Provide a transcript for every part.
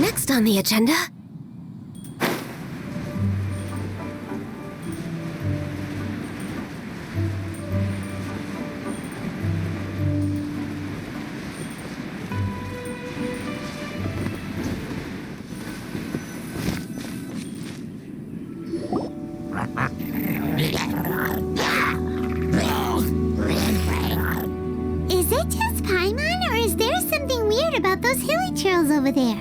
Next on the agenda... Is it just Paimon, or is there something weird about those hilly trails over there?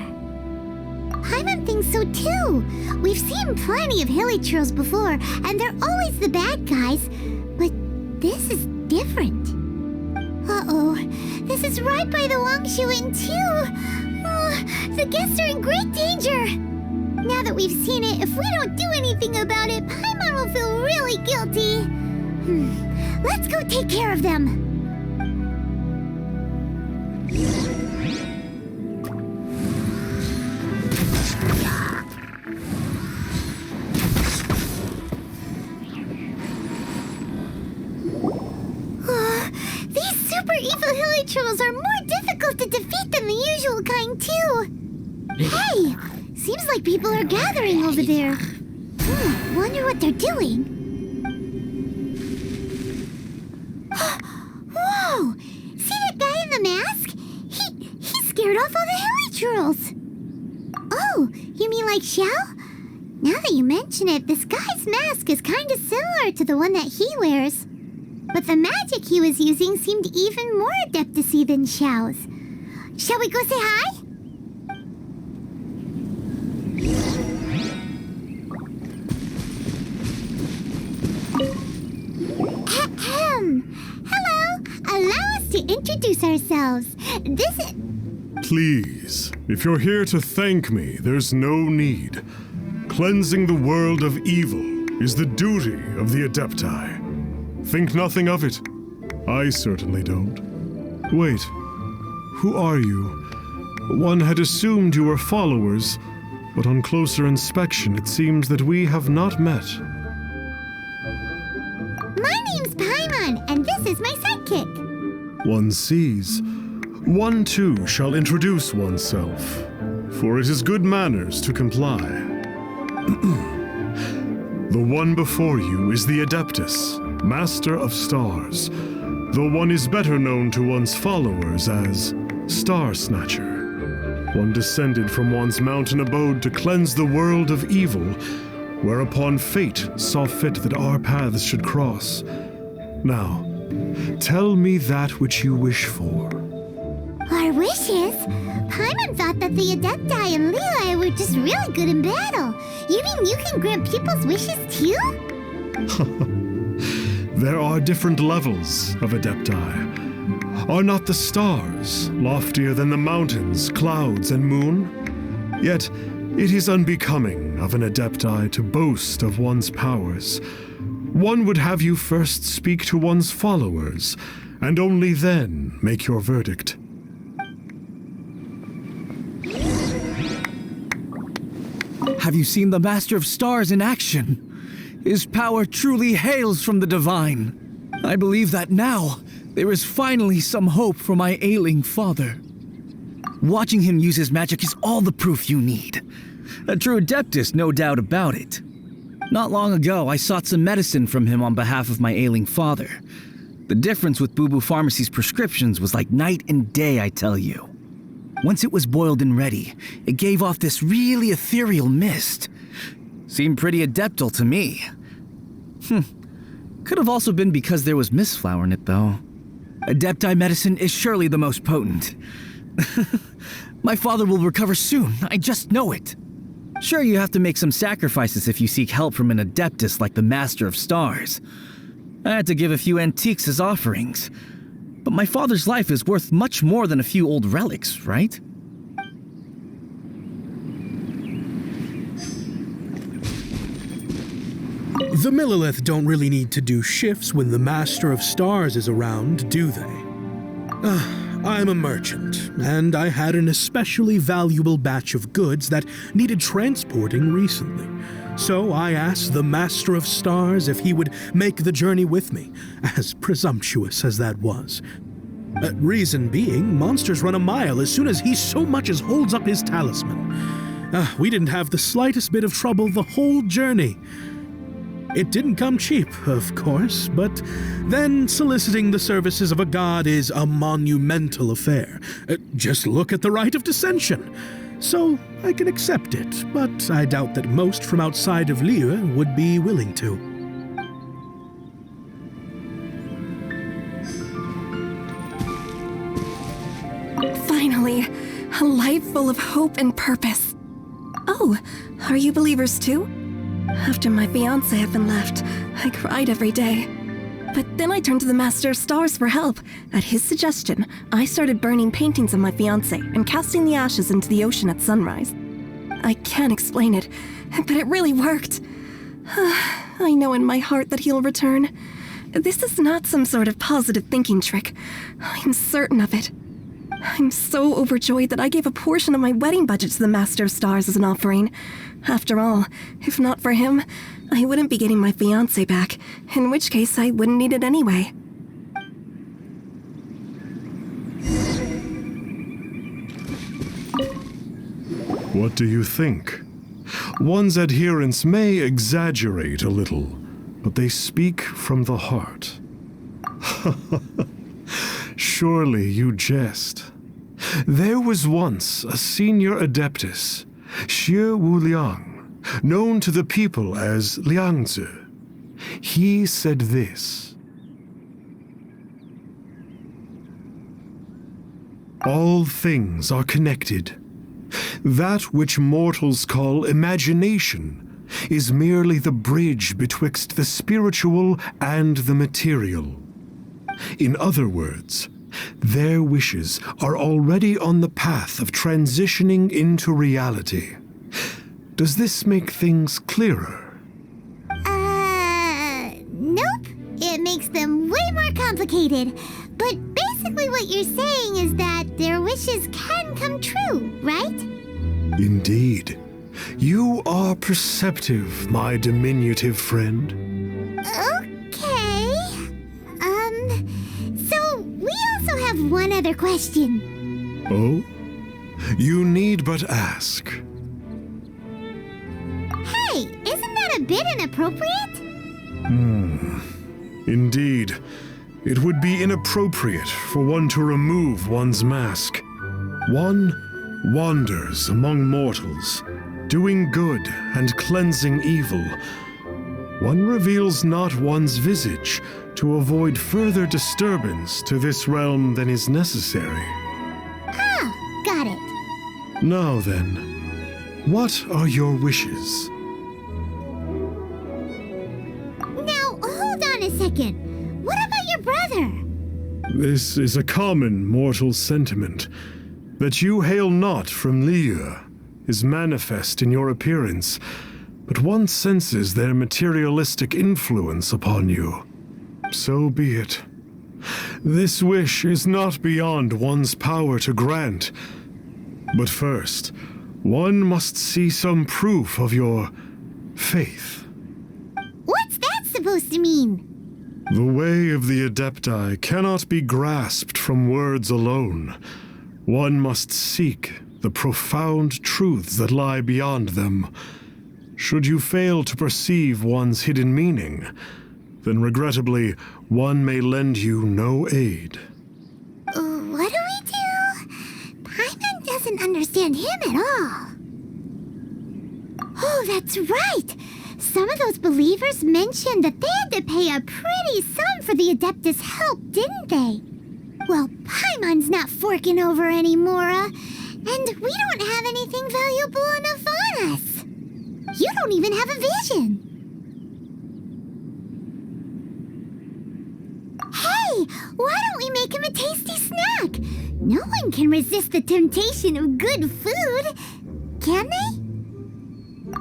Paimon thinks so too. We've seen plenty of hilly trails before, and they're always the bad guys. But this is different. Uh-oh. This is right by the Wangshuin too. Oh, the guests are in great danger. Now that we've seen it, if we don't do anything about it, Paimon will feel really guilty. Let's go take care of them. These super evil hilly trolls are more difficult to defeat than the usual kind, too. Hey! Seems like people are gathering over there. Wonder what they're doing. Whoa! See that guy in the mask? He scared off all the hilly trolls. Oh, you mean like Xiao? Now that you mention it, this guy's mask is kind of similar to the one that he wears. But the magic he was using seemed even more adeptacy than Xiao's. Shall we go say hi? Hello! Allow us to introduce ourselves. This is... Please, if you're here to thank me, there's no need. Cleansing the world of evil is the duty of the Adepti. Think nothing of it. I certainly don't. Wait, who are you? One had assumed you were followers, but on closer inspection it seems that we have not met. My name's Paimon, and this is my sidekick. One sees. One too shall introduce oneself, for it is good manners to comply. The one before you is the Adeptus, Master of Stars, though one is better known to one's followers as Star Snatcher. One descended from one's mountain abode to cleanse the world of evil, whereupon fate saw fit that our paths should cross. Now, tell me that which you wish for. Our wishes? Paimon thought that the Adepti and Leela were just really good in battle. You mean you can grant people's wishes too? There are different levels of Adepti. Are not the stars loftier than the mountains, clouds, and moon? Yet, it is unbecoming of an Adepti to boast of one's powers. One would have you first speak to one's followers, and only then make your verdict. Have you seen the Master of Stars in action? His power truly hails from the divine. I believe that now, there is finally some hope for my ailing father. Watching him use his magic is all the proof you need. A true Adeptus, no doubt about it. Not long ago, I sought some medicine from him on behalf of my ailing father. The difference with Boo Boo Pharmacy's prescriptions was like night and day, I tell you. Once it was boiled and ready, it gave off this really ethereal mist. Seemed pretty adeptal to me. Could have also been because there was mistflower in it, though. Adepti medicine is surely the most potent. My father will recover soon, I just know it. Sure, you have to make some sacrifices if you seek help from an Adeptus like the Master of Stars. I had to give a few antiques as offerings. But my father's life is worth much more than a few old relics, right? The Millilith don't really need to do shifts when the Master of Stars is around, do they? I'm a merchant, and I had an especially valuable batch of goods that needed transporting recently. So I asked the Master of Stars if he would make the journey with me, as presumptuous as that was. Reason being, monsters run a mile as soon as he so much as holds up his talisman. We didn't have the slightest bit of trouble the whole journey. It didn't come cheap, of course, but then soliciting the services of a god is a monumental affair. Just look at the Rite of Dissension. So I can accept it, but I doubt that most from outside of Liyue would be willing to. Finally, a life full of hope and purpose. Oh, are you believers too? After my fiancé had been left, I cried every day. But then I turned to the Master of Stars for help. At his suggestion, I started burning paintings of my fiancé and casting the ashes into the ocean at sunrise. I can't explain it, but it really worked. I know in my heart that he'll return. This is not some sort of positive thinking trick. I'm certain of it. I'm so overjoyed that I gave a portion of my wedding budget to the Master of Stars as an offering. After all, if not for him, I wouldn't be getting my fiancé back, in which case I wouldn't need it anyway. What do you think? One's adherents may exaggerate a little, but they speak from the heart. Surely you jest. There was once a senior adeptus, Xie Wuliang, known to the people as Liangzi. He said this: all things are connected. That which mortals call imagination is merely the bridge betwixt the spiritual and the material. In other words, their wishes are already on the path of transitioning into reality. Does this make things clearer? Nope. It makes them way more complicated. But basically what you're saying is that their wishes can come true, right? Indeed. You are perceptive, my diminutive friend. Okay. So we also have one other question. Oh? You need but ask. Hey, isn't that a bit inappropriate? Indeed. It would be inappropriate for one to remove one's mask. One wanders among mortals, doing good and cleansing evil. One reveals not one's visage to avoid further disturbance to this realm than is necessary. Ah, got it. Now then, what are your wishes? Now, hold on a second. What about your brother? This is a common mortal sentiment. That you hail not from Liyue is manifest in your appearance, but one senses their materialistic influence upon you. So be it. This wish is not beyond one's power to grant. But first, one must see some proof of your faith. What's that supposed to mean? The way of the Adepti cannot be grasped from words alone. One must seek the profound truths that lie beyond them. Should you fail to perceive one's hidden meaning, then regrettably, one may lend you no aid. What do we do? Paimon doesn't understand him at all. Oh, that's right! Some of those believers mentioned that they had to pay a pretty sum for the Adeptus' help, didn't they? Well, Paimon's not forking over anymore, and we don't have anything valuable enough on us. You don't even have a vision. Hey, why don't we make him a tasty snack? No one can resist the temptation of good food, can they?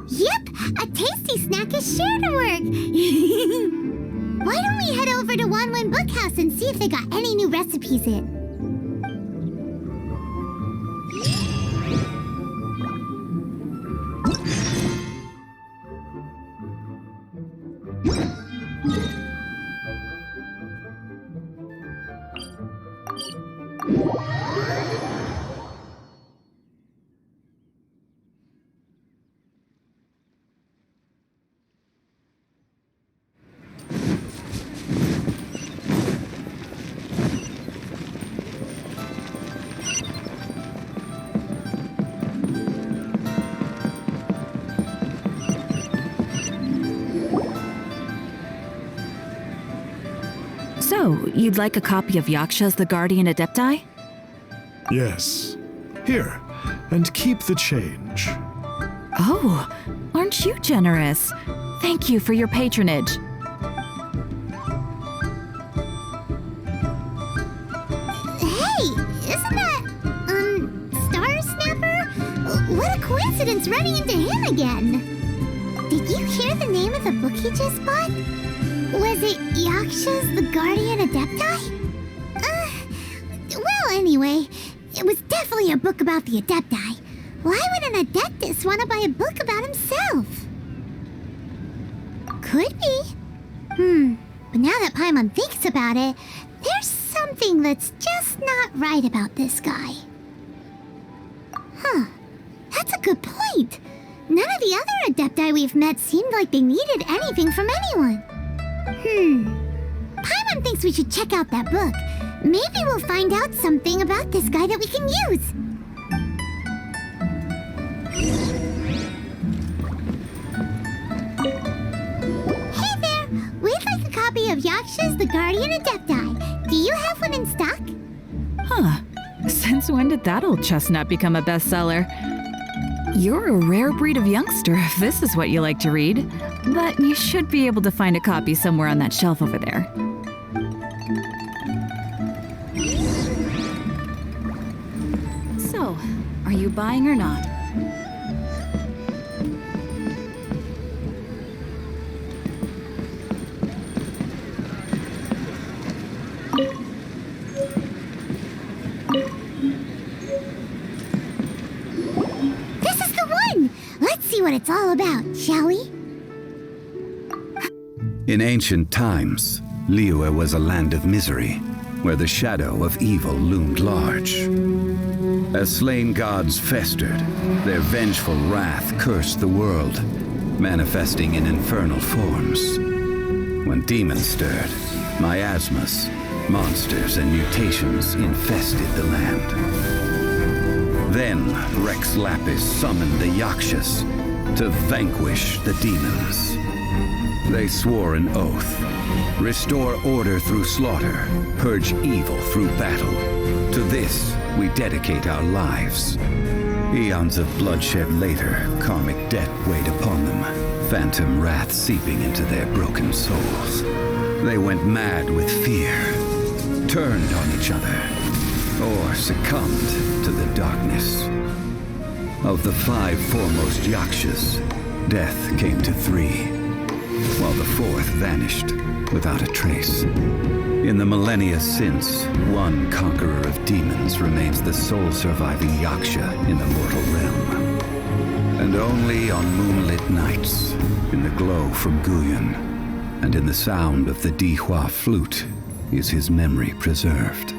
Yep, a tasty snack is sure to work. Why don't we head over to Wanwen Bookhouse and see if they got any new recipes in? So, you'd like a copy of Yaksha's The Guardian Adepti? Yes. Here, and keep the change. Oh, aren't you generous? Thank you for your patronage. Hey, isn't that, Star Snapper? What a coincidence running into him again. Did you hear the name of the book he just bought? Was it Yaksha's The Guardian Adepti? Well, anyway, it was definitely a book about the Adepti. Why would an Adeptus want to buy a book about himself? Could be. But now that Paimon thinks about it, there's something that's just not right about this guy. Huh. That's a good point. None of the other Adepti we've met seemed like they needed anything from anyone. Paimon thinks we should check out that book. Maybe we'll find out something about this guy that we can use. Hey there! We'd like a copy of Yaksha's The Guardian Adepti. Do you have one in stock? Huh. Since when did that old chestnut become a bestseller? You're a rare breed of youngster if this is what you like to read. But you should be able to find a copy somewhere on that shelf over there. So, are you buying or not? This is the one! Let's see what it's all about, shall we? In ancient times, Liyue was a land of misery, where the shadow of evil loomed large. As slain gods festered, their vengeful wrath cursed the world, manifesting in infernal forms. When demons stirred, miasmas, monsters, and mutations infested the land. Then Rex Lapis summoned the Yakshas to vanquish the demons. They swore an oath: restore order through slaughter, purge evil through battle. To this we dedicate our lives. Eons of bloodshed later, karmic debt weighed upon them, phantom wrath seeping into their broken souls. They went mad with fear, turned on each other, or succumbed to the darkness. Of the 5 foremost Yakshas, death came to 3, while the 4th vanished without a trace. In the millennia since, one conqueror of demons remains the sole surviving Yaksha in the mortal realm. And only on moonlit nights, in the glow from Guyon, and in the sound of the Dihua flute, is his memory preserved.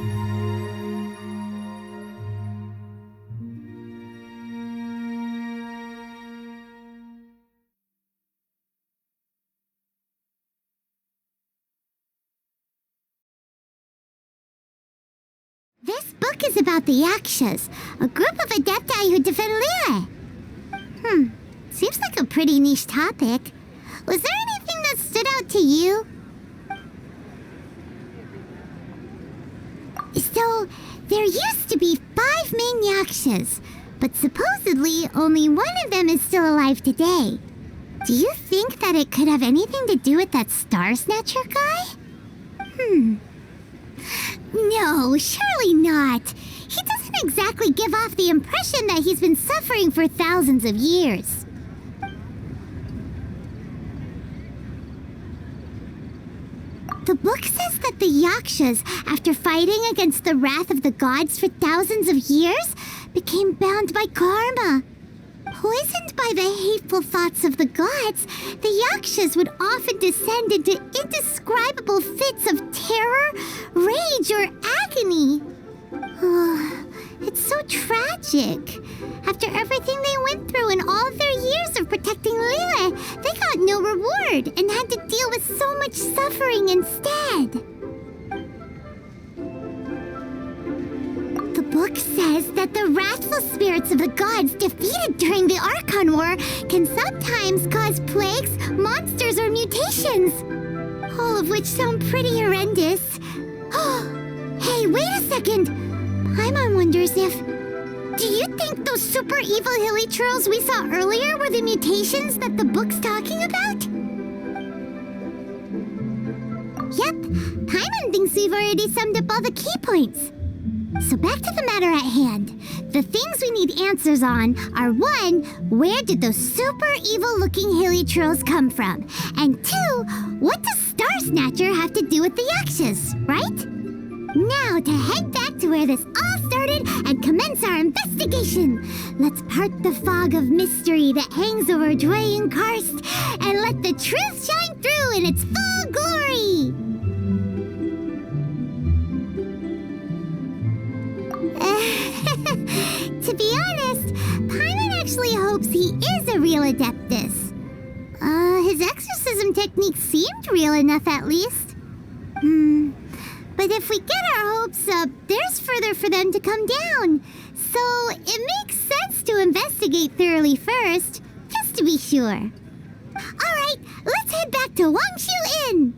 This book is about the Yakshas, a group of Adepti who defend Liyue. Seems like a pretty niche topic. Was there anything that stood out to you? So, there used to be 5 main Yakshas, but supposedly only one of them is still alive today. Do you think that it could have anything to do with that Star Snatcher guy? No, surely not. He doesn't exactly give off the impression that he's been suffering for thousands of years. The book says that the Yakshas, after fighting against the wrath of the gods for thousands of years, became bound by karma. Poisoned by the hateful thoughts of the gods, the Yakshas would often descend into indescribable fits of terror, rage, or agony. Oh, it's so tragic. After everything they went through in all of their years of protecting Liyue, they got no reward and had to deal with so much suffering instead. The book says that the wrathful spirits of the gods defeated during the Archon War can sometimes cause plagues, monsters, or mutations. All of which sound pretty horrendous. Hey, wait a second! Paimon wonders if... Do you think those super evil hilly churls we saw earlier were the mutations that the book's talking about? Yep, Paimon thinks we've already summed up all the key points. So back to the matter at hand. The things we need answers on are 1, where did those super evil-looking hilly churls come from? And 2, what does Star Snatcher have to do with the Yakshas, right? Now to head back to where this all started and commence our investigation. Let's part the fog of mystery that hangs over Dwayne Karst and let the truth shine through in its full glory. To be honest, Paimon actually hopes he is a real Adeptus. His exorcism technique seemed real enough at least. But if we get our hopes up, there's further for them to come down. So it makes sense to investigate thoroughly first, just to be sure. Alright, let's head back to Wangshu Inn!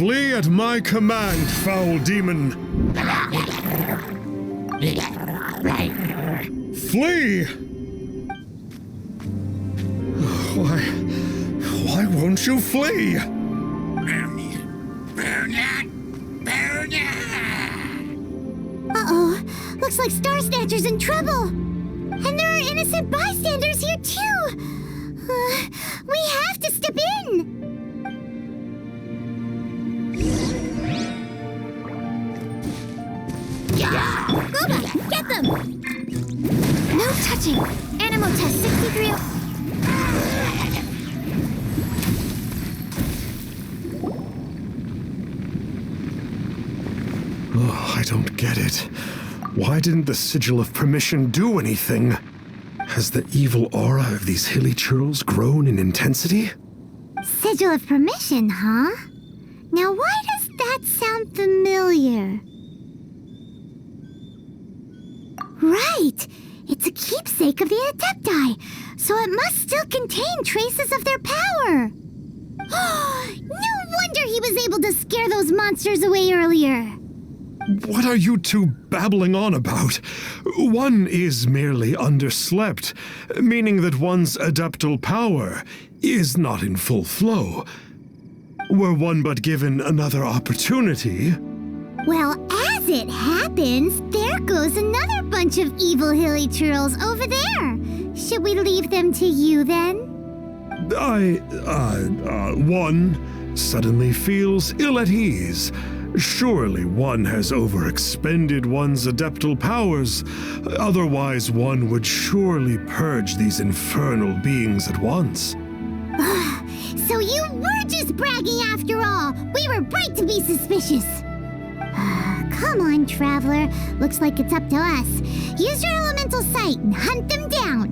Flee at my command, foul demon! Flee! Why won't you flee? Uh-oh, looks like Star Snatcher's in trouble. And there are innocent bystanders here too. We have to step in. Ruba, get them! No touching. Animal test 63. Oh, I don't get it. Why didn't the Sigil of Permission do anything? Has the evil aura of these hilly churls grown in intensity? Sigil of Permission, huh? Now why does that sound familiar? Right! It's a keepsake of the Adepti, so it must still contain traces of their power. No wonder he was able to scare those monsters away earlier. What are you two babbling on about? One is merely underslept, meaning that one's adeptal power is not in full flow. Were one but given another opportunity... Well, as it happens, there goes another bunch of evil hilly churls over there. Should we leave them to you then? One suddenly feels ill at ease. Surely one has overexpended one's adeptal powers. Otherwise, one would surely purge these infernal beings at once. So you were just bragging after all. We were right to be suspicious. Come on, Traveler. Looks like it's up to us. Use your elemental sight and hunt them down.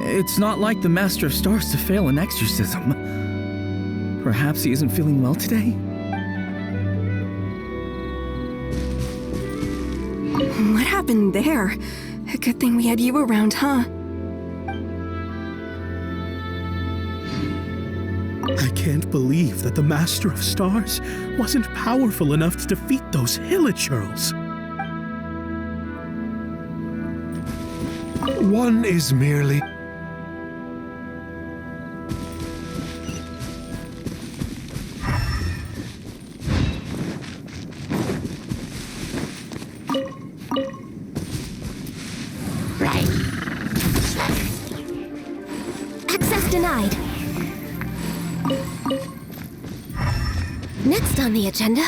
It's not like the Master of Stars to fail an exorcism. Perhaps he isn't feeling well today? What happened there? A good thing we had you around, huh? I can't believe that the Master of Stars wasn't powerful enough to defeat those hilichurls. One is merely... Access denied. Next on the agenda.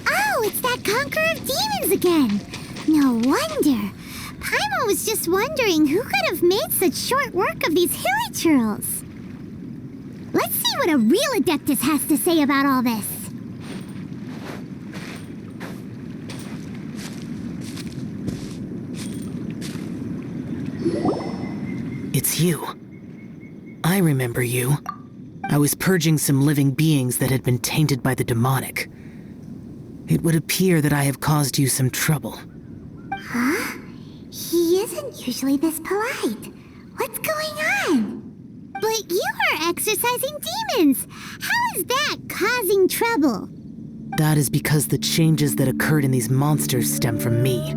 Oh, it's that Conqueror of Demons again. No wonder. Paimon was just wondering who could have made such short work of these hilichurls. Let's see what a real Adeptus has to say about all this. It's you. I remember you. I was purging some living beings that had been tainted by the demonic. It would appear that I have caused you some trouble. Huh? He isn't usually this polite. What's going on? But you are exorcising demons. How is that causing trouble? That is because the changes that occurred in these monsters stem from me.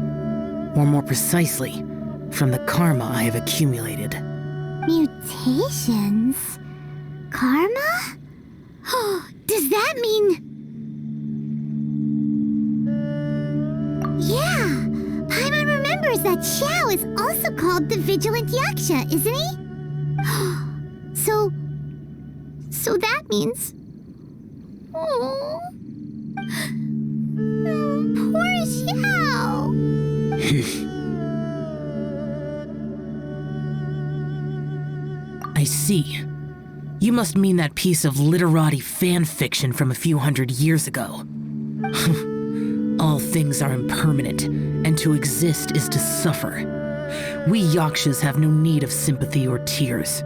Or more precisely, from the karma I have accumulated. Mutations? Karma? Does that mean... Yeah! Paimon remembers that Xiao is also called the Vigilant Yaksha, isn't he? So that means... Oh... Poor Xiao! I see. You must mean that piece of literati fan fiction from a few hundred years ago. All things are impermanent, and to exist is to suffer. We Yakshas have no need of sympathy or tears.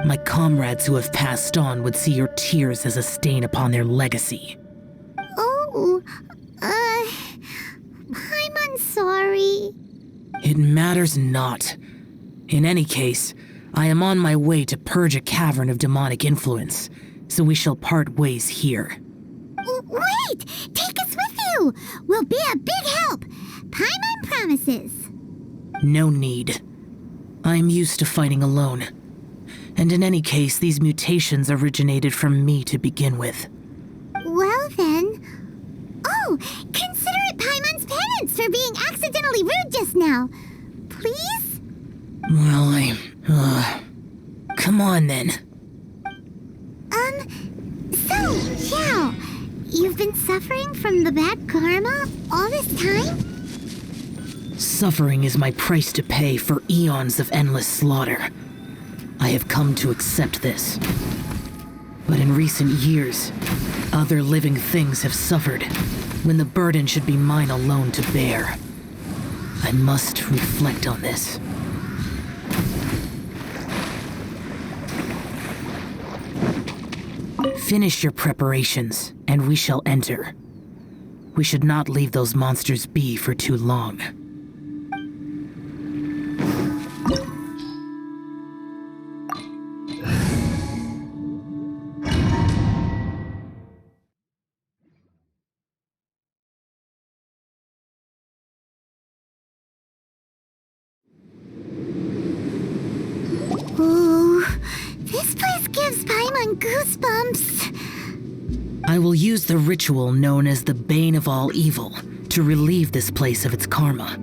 My comrades who have passed on would see your tears as a stain upon their legacy. Oh, I'm sorry. It matters not. In any case, I am on my way to purge a cavern of demonic influence, so we shall part ways here. Wait! Take us with you! We'll be a big help! Paimon promises. No need. I am used to fighting alone. And in any case, these mutations originated from me to begin with. Well then... Oh! Consider it Paimon's penance for being accidentally rude just now. Please? Well, come on then. So, Xiao, you've been suffering from the bad karma all this time? Suffering is my price to pay for eons of endless slaughter. I have come to accept this. But in recent years, other living things have suffered, when the burden should be mine alone to bear. I must reflect on this. Finish your preparations, and we shall enter. We should not leave those monsters be for too long. Ooh, this place gives Paimon goosebumps. I will use the ritual known as the Bane of All Evil to relieve this place of its karma.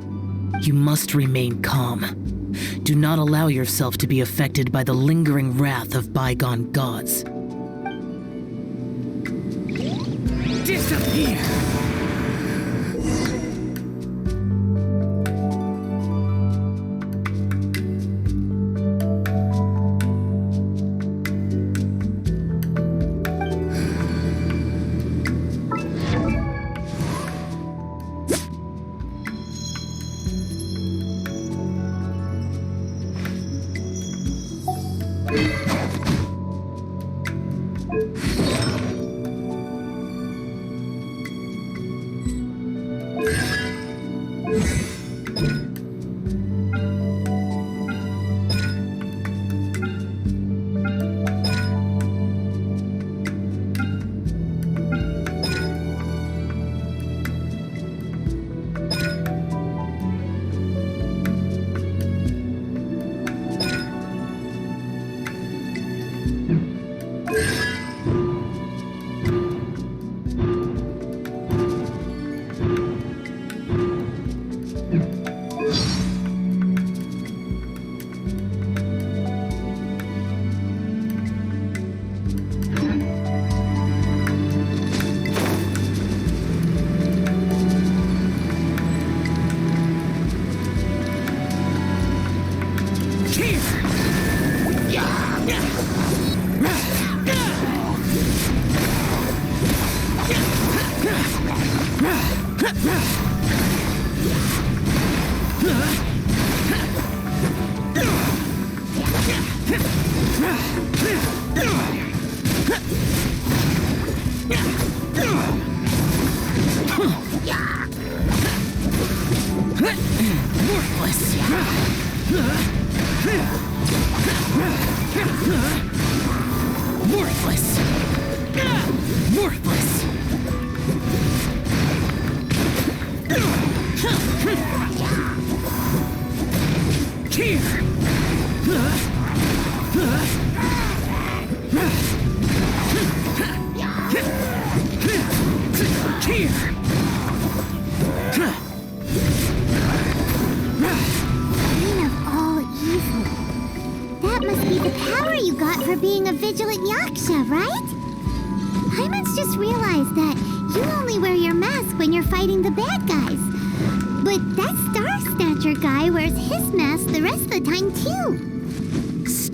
You must remain calm. Do not allow yourself to be affected by the lingering wrath of bygone gods. Disappear!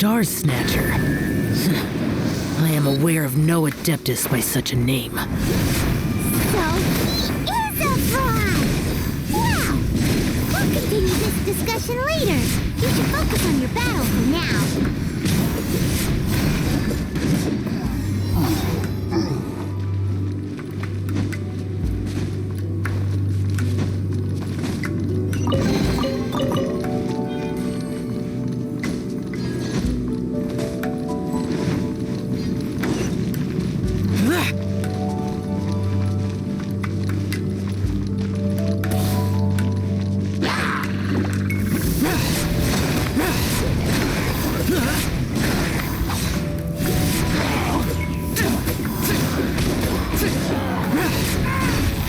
Star Snatcher. I am aware of no Adeptus by such a name. So he is a fraud! Well, we'll continue this discussion later. You should focus on your battle for now.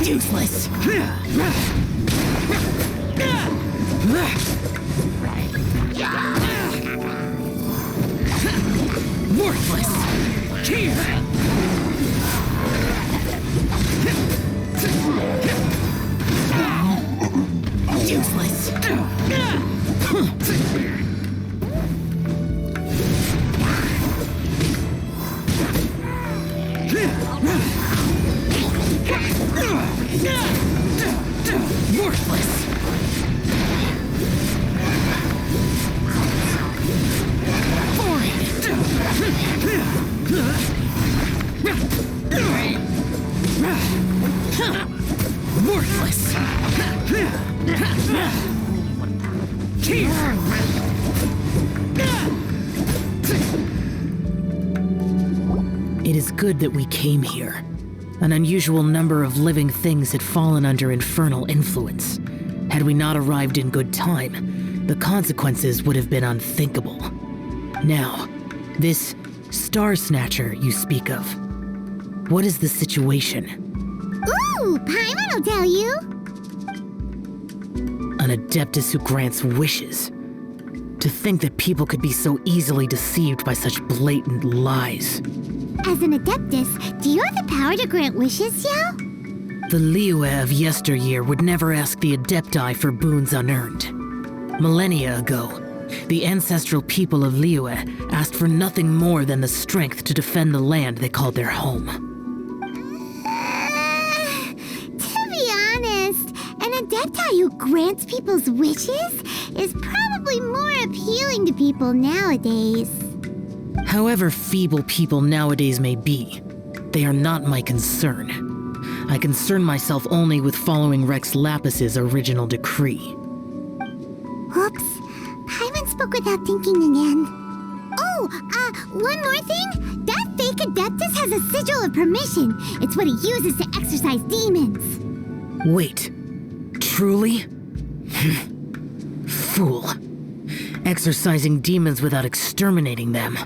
Useless. Worthless. Useless. Worthless. Worthless. It is good that we came here. An unusual number of living things had fallen under infernal influence. Had we not arrived in good time, the consequences would have been unthinkable. Now, this Star Snatcher you speak of, what is the situation? Ooh, Paimon will tell you! An Adeptus who grants wishes. To think that people could be so easily deceived by such blatant lies. As an Adeptus, do you have the power to grant wishes, Yao? The Liyue of yesteryear would never ask the Adepti for boons unearned. Millennia ago, the ancestral people of Liyue asked for nothing more than the strength to defend the land they called their home. To be honest, an Adepti who grants people's wishes is probably more appealing to people nowadays. However feeble people nowadays may be, they are not my concern. I concern myself only with following Rex Lapis's original decree. Oops, Paimon spoke without thinking again. Oh, one more thing? That fake Adeptus has a sigil of permission. It's what he uses to exorcise demons. Wait, truly? Fool. Exorcising demons without exterminating them.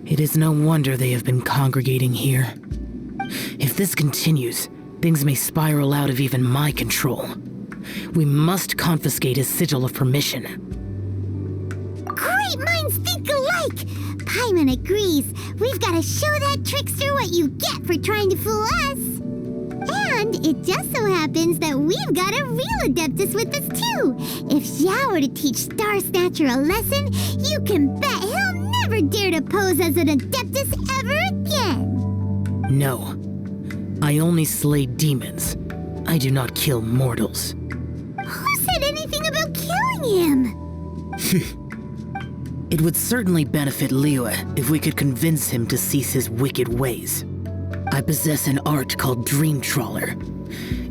It is no wonder they have been congregating here. If this continues, things may spiral out of even my control. We must confiscate his sigil of permission. Great minds think alike! Paimon agrees. We've got to show that trickster what you get for trying to fool us. And it just so happens that we've got a real Adeptus with us too. If Xiao were to teach Star Snatcher a lesson, you can bet he'll never dare to pose as an Adeptus ever again. No. I only slay demons. I do not kill mortals. Who said anything about killing him? It would certainly benefit Liyue if we could convince him to cease his wicked ways. I possess an art called Dream Trawler.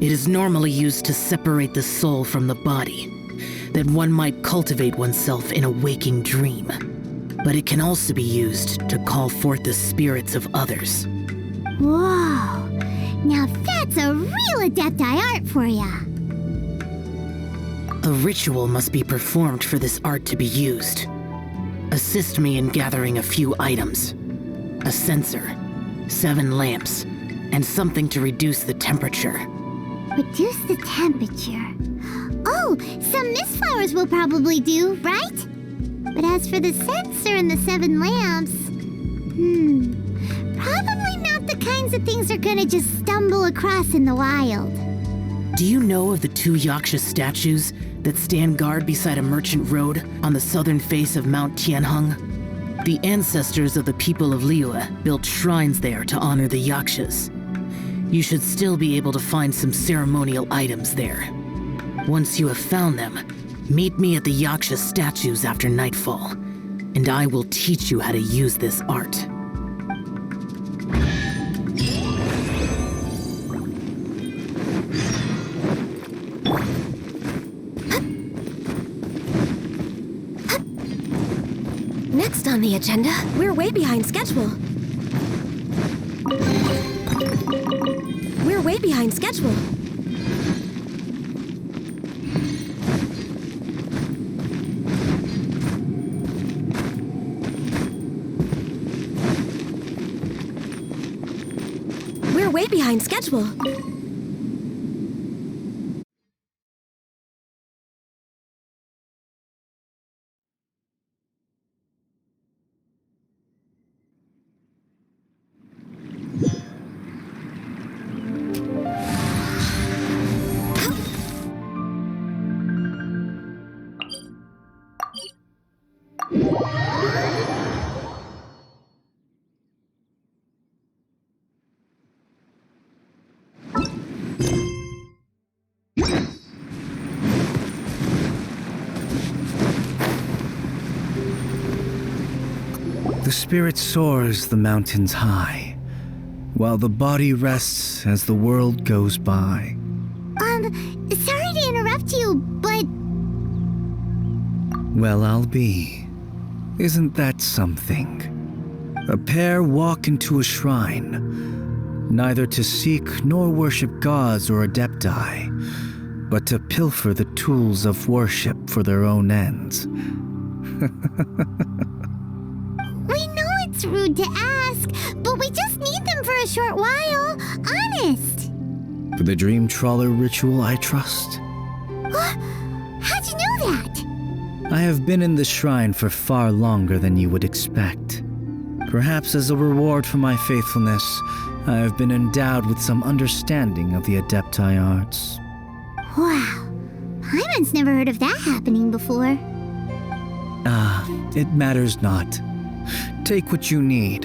It is normally used to separate the soul from the body, that one might cultivate oneself in a waking dream. But it can also be used to call forth the spirits of others. Whoa! Now that's a real Adepti art for ya! A ritual must be performed for this art to be used. Assist me in gathering a few items. A censer, 7 lamps, and something to reduce the temperature. Reduce the temperature. Oh, some mist flowers will probably do, right? But as for the censer and the 7 lamps... probably not the kinds of things they're gonna just stumble across in the wild. Do you know of the 2 Yaksha statues that stand guard beside a merchant road on the southern face of Mount Tianheng? The ancestors of the people of Liyue built shrines there to honor the Yakshas. You should still be able to find some ceremonial items there. Once you have found them, meet me at the Yaksha statues after nightfall, and I will teach you how to use this art. Next on the agenda, we're way behind schedule. We're way behind schedule. We're way behind schedule. The spirit soars the mountains high, while the body rests as the world goes by. Sorry to interrupt you, but... Well, I'll be. Isn't that something? A pair walk into a shrine, neither to seek nor worship gods or adepti, but to pilfer the tools of worship for their own ends. We know it's rude to ask, but we just need them for a short while. Honest. For the Dream Trawler ritual, I trust. How'd you know that? I have been in the shrine for far longer than you would expect. Perhaps as a reward for my faithfulness, I have been endowed with some understanding of the Adepti arts. Wow. Paimon's never heard of that happening before. It matters not. Take what you need.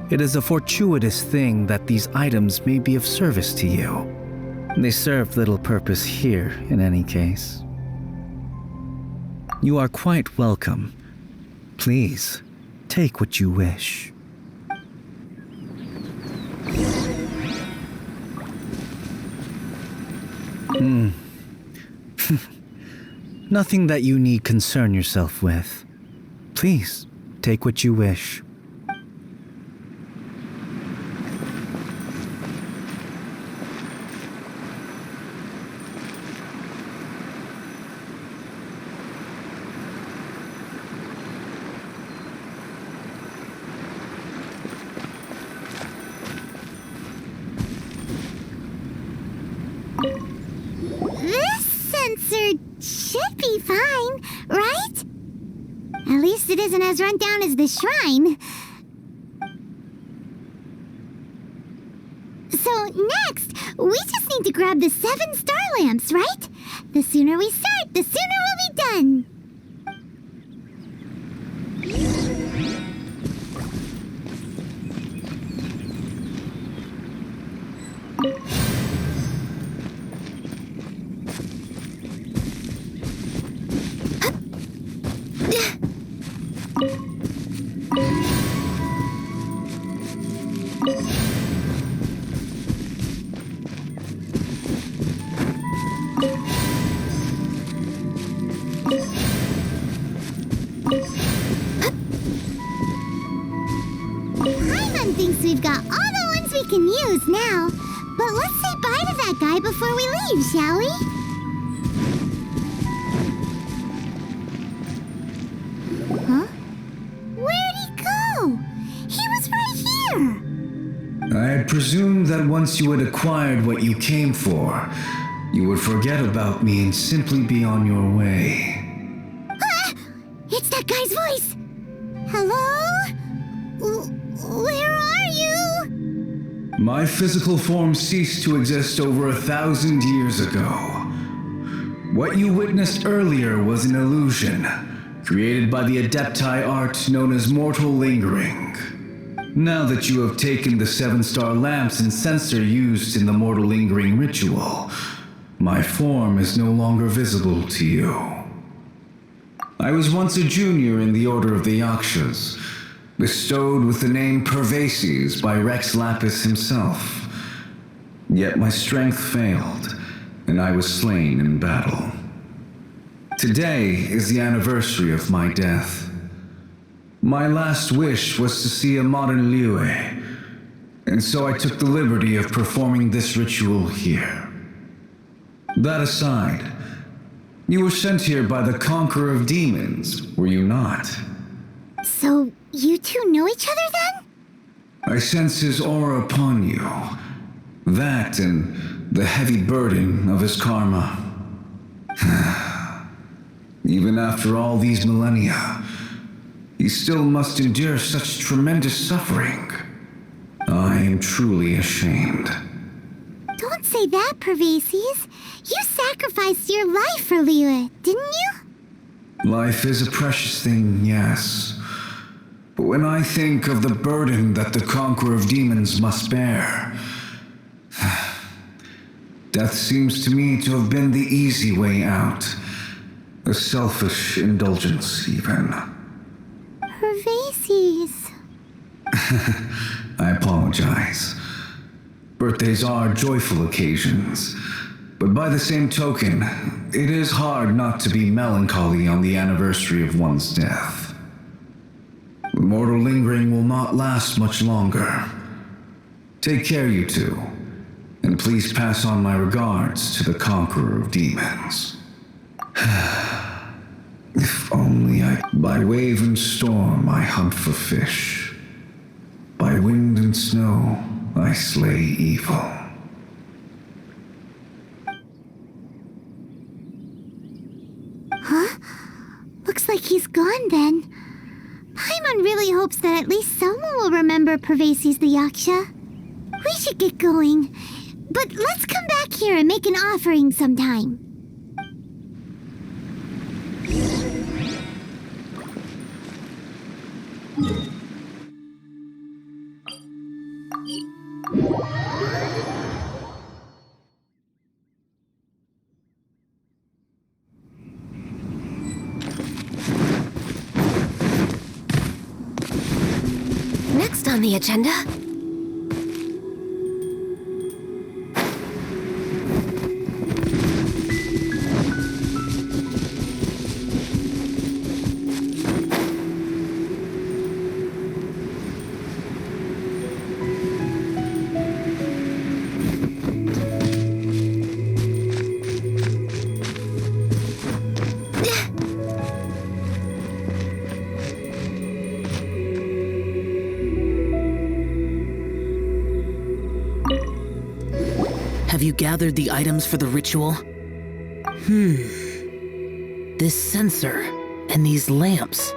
It is a fortuitous thing that these items may be of service to you. They serve little purpose here, in any case. You are quite welcome. Please, take what you wish. Nothing that you need concern yourself with. Please, take what you wish. isn't as run down as the shrine. So next, we just need to grab the 7 star lamps, right? The sooner we start, the sooner we'll be done. Paimon thinks we've got all the ones we can use now. But let's say bye to that guy before we leave, shall we? Huh? Where'd he go? He was right here! I had presumed that once you had acquired what you came for, you would forget about me and simply be on your way. Ah! It's that guy's voice! Hello? Where are you? My physical form ceased to exist over 1,000 years ago. What you witnessed earlier was an illusion, created by the Adepti art known as mortal lingering. Now that you have taken the 7-star lamps and censer used in the mortal lingering ritual, my form is no longer visible to you. I was once a junior in the Order of the Yakshas, bestowed with the name Pervases by Rex Lapis himself. Yet my strength failed, and I was slain in battle. Today is the anniversary of my death. My last wish was to see a modern Liyue, and so I took the liberty of performing this ritual here. That aside, you were sent here by the Conqueror of Demons, were you not? So, you two know each other then? I sense his aura upon you. That and the heavy burden of his karma. Even after all these millennia, he still must endure such tremendous suffering. I am truly ashamed. Don't say that, Pervases. You sacrificed your life for Liyue, didn't you? Life is a precious thing, yes. But when I think of the burden that the Conqueror of Demons must bear, death seems to me to have been the easy way out. A selfish indulgence, even. Pervases. I apologize. Birthdays are joyful occasions, but by the same token, it is hard not to be melancholy on the anniversary of one's death. The mortal lingering will not last much longer. Take care, you two, and please pass on my regards to the Conqueror of Demons. If only by wave and storm I hunt for fish. By wind and snow I slay evil. Huh? Looks like he's gone then. Paimon really hopes that at least someone will remember Pervases the Yaksha. We should get going, but let's come back here and make an offering sometime. Next on the agenda... Have you gathered the items for the ritual? This censer and these lamps.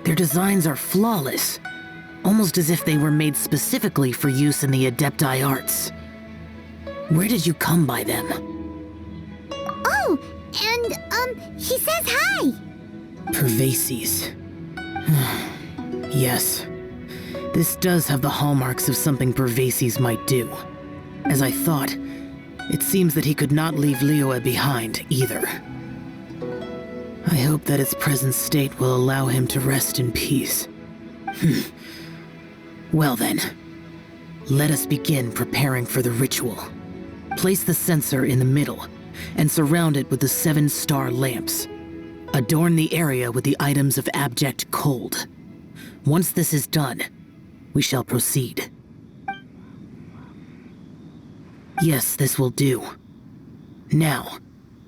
Their designs are flawless, almost as if they were made specifically for use in the Adepti arts. Where did you come by them? Oh, and, he says hi! Pervases. Yes. This does have the hallmarks of something Pervases might do. As I thought, it seems that he could not leave Liyue behind, either. I hope that its present state will allow him to rest in peace. Well then, let us begin preparing for the ritual. Place the censer in the middle, and surround it with the 7-star lamps. Adorn the area with the items of abject cold. Once this is done, we shall proceed. Yes, this will do. Now,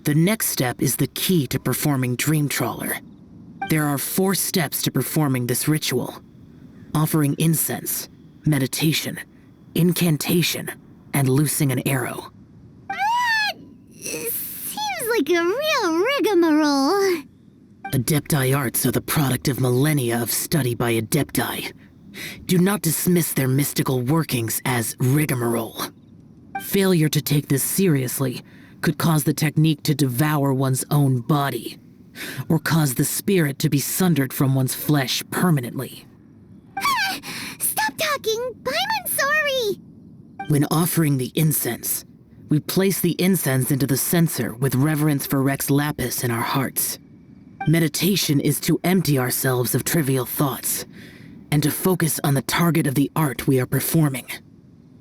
the next step is the key to performing Dream Trawler. There are 4 steps to performing this ritual: offering incense, meditation, incantation, and loosing an arrow. Seems like a real rigmarole. Adepti arts are the product of millennia of study by Adepti. Do not dismiss their mystical workings as rigmarole. Failure to take this seriously could cause the technique to devour one's own body, or cause the spirit to be sundered from one's flesh permanently. Stop talking! I'm sorry! When offering the incense, we place the incense into the censer with reverence for Rex Lapis in our hearts. Meditation is to empty ourselves of trivial thoughts, and to focus on the target of the art we are performing.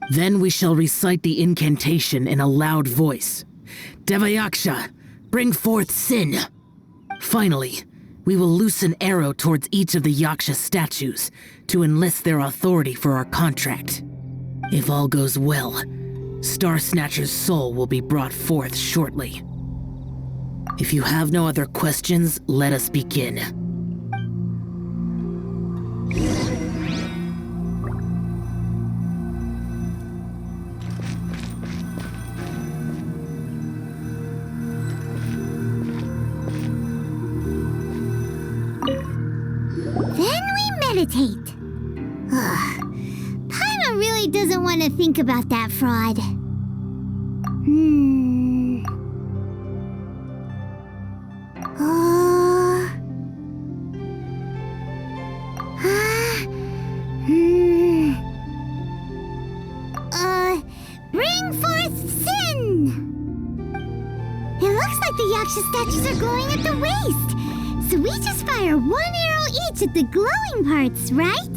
Then we shall recite the incantation in a loud voice. Devayaksha, bring forth sin! Finally, we will loose an arrow towards each of the Yaksha statues to enlist their authority for our contract. If all goes well, Star Snatcher's soul will be brought forth shortly. If you have no other questions, let us begin. Then we meditate. Paimon really doesn't want to think about that fraud. Bring forth sin! It looks like the Yaksha statues are glowing at the waist. So we just fire 1 arrow each at the glowing parts, right?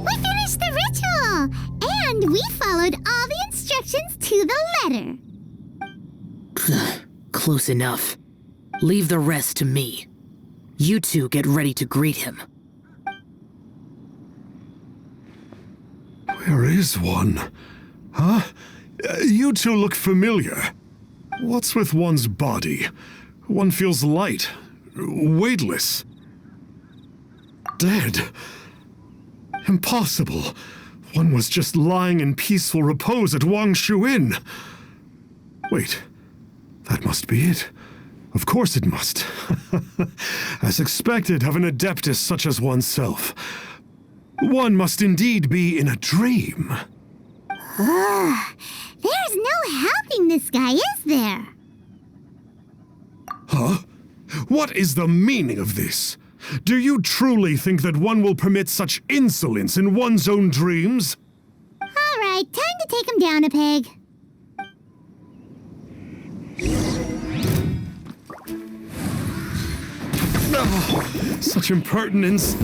We finished the ritual! And we followed all the instructions to the letter. Close enough. Leave the rest to me. You two get ready to greet him. Where is one? Huh? You two look familiar. What's with one's body? One feels light, weightless. Dead. Impossible. One was just lying in peaceful repose at Wangshuin. Wait, that must be it. Of course it must. As expected of an adeptus such as oneself. One must indeed be in a dream. There's no helping this guy, is there? Huh? What is the meaning of this? Do you truly think that one will permit such insolence in one's own dreams? All right, time to take him down a peg. Oh, such impertinence.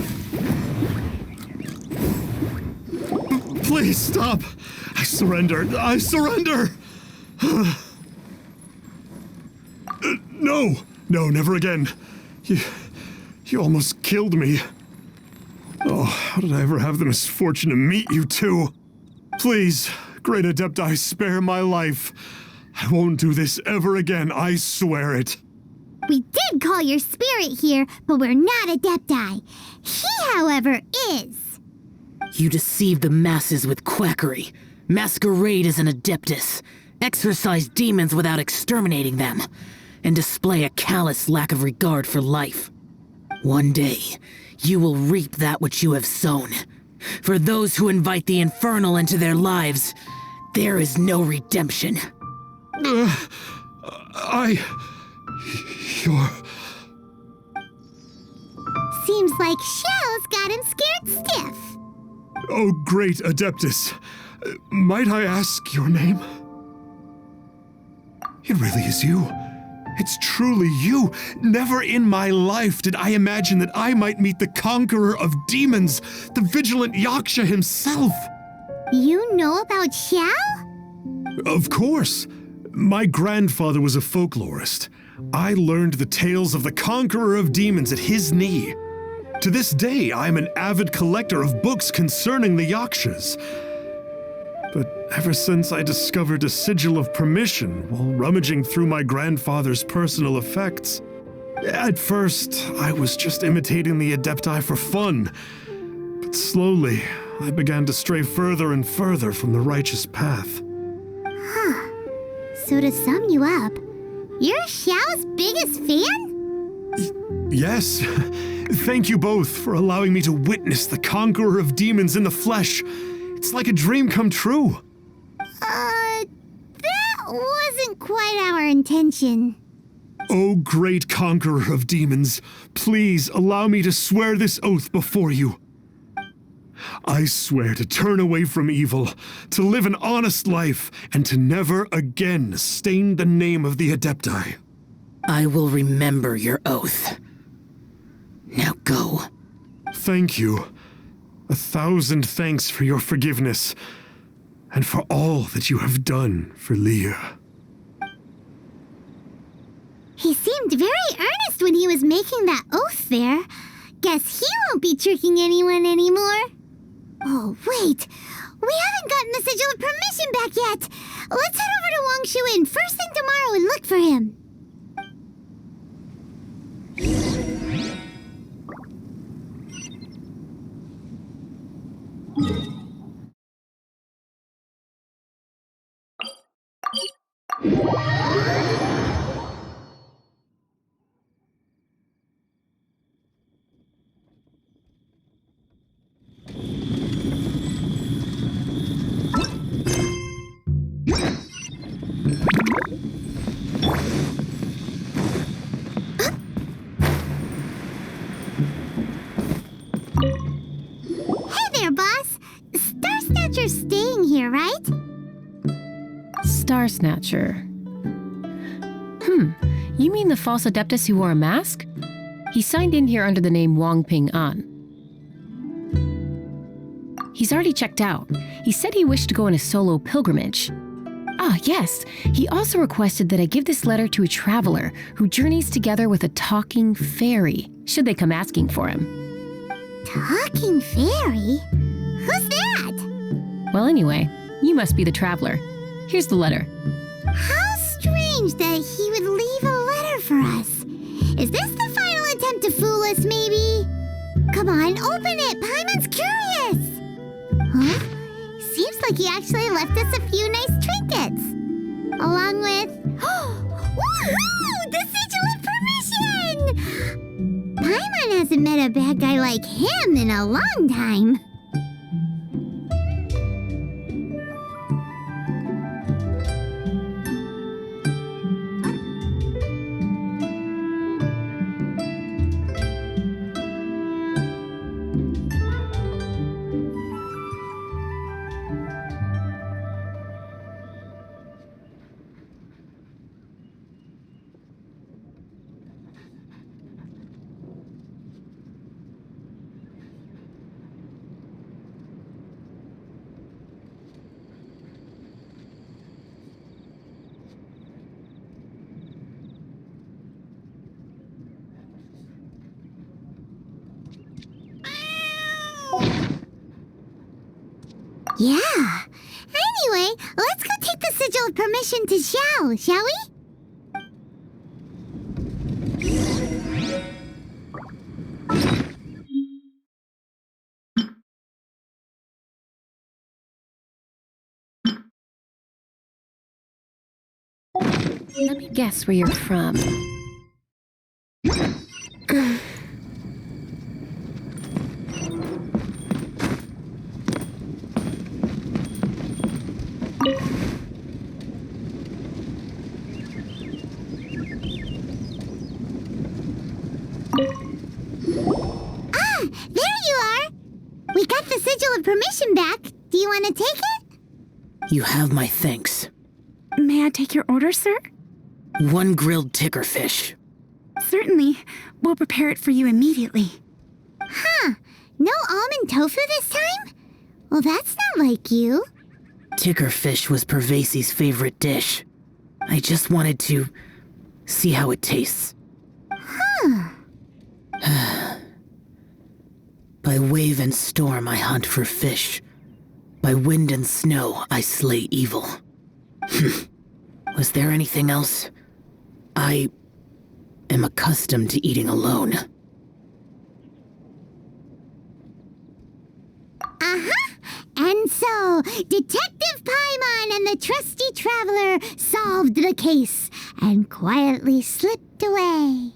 Please stop. I surrender. I surrender. No, never again. You almost killed me. Oh, how did I ever have the misfortune to meet you two? Please, great Adepti, spare my life. I won't do this ever again, I swear it. We did call your spirit here, but we're not Adepti. He, however, is. You deceive the masses with quackery, masquerade as an Adeptus, exorcise demons without exterminating them, and display a callous lack of regard for life. One day, you will reap that which you have sown. For those who invite the infernal into their lives, there is no redemption. You're... Seems like Shell's got him scared stiff. Oh, great Adeptus. Might I ask your name? It really is you. It's truly you. Never in my life did I imagine that I might meet the conqueror of demons, the vigilant Yaksha himself. You know about Shell? Of course. My grandfather was a folklorist. I learned the tales of the conqueror of demons at his knee. To this day, I am an avid collector of books concerning the Yakshas. But ever since I discovered a sigil of permission while rummaging through my grandfather's personal effects, at first I was just imitating the Adepti for fun. But slowly, I began to stray further and further from the righteous path. So to sum you up, you're Xiao's biggest fan? Yes. Thank you both for allowing me to witness the conqueror of demons in the flesh. It's like a dream come true. That wasn't quite our intention. Oh, great conqueror of demons, please allow me to swear this oath before you. I swear to turn away from evil, to live an honest life, and to never again stain the name of the Adepti. I will remember your oath. Now go. Thank you. 1,000 thanks for your forgiveness, and for all that you have done for Leah. He seemed very earnest when he was making that oath there. Guess he won't be tricking anyone anymore. Oh, wait. We haven't gotten the sigil of permission back yet. Let's head over to Wangshu first thing tomorrow and look for him. Staying here, right? Star Snatcher. You mean the false Adeptus who wore a mask? He signed in here under the name Wang Ping An. He's already checked out. He said he wished to go on a solo pilgrimage. Ah, yes. He also requested that I give this letter to a traveler who journeys together with a talking fairy, should they come asking for him. Talking fairy? Who's that? Well, anyway, you must be the traveler. Here's the letter. How strange that he would leave a letter for us. Is this the final attempt to fool us, maybe? Come on, open it! Paimon's curious! Huh? Seems like he actually left us a few nice trinkets. Along with... Woohoo! The sigil of permission! Paimon hasn't met a bad guy like him in a long time. Yeah. Anyway, let's go take the sigil of permission to Xiao, shall we? Let me guess where you're from. There you are! We got the sigil of permission back. Do you want to take it? You have my thanks. May I take your order, sir? 1 grilled ticker fish. Certainly. We'll prepare it for you immediately. Huh. No almond tofu this time? Well, that's not like you. Ticker fish was Pervasi's favorite dish. I just wanted to see how it tastes. Huh. By wave and storm I hunt for fish. By wind and snow I slay evil. Was there anything else? I am accustomed to eating alone. Uh-huh. And so, Detective Paimon and the trusty traveler solved the case and quietly slipped away.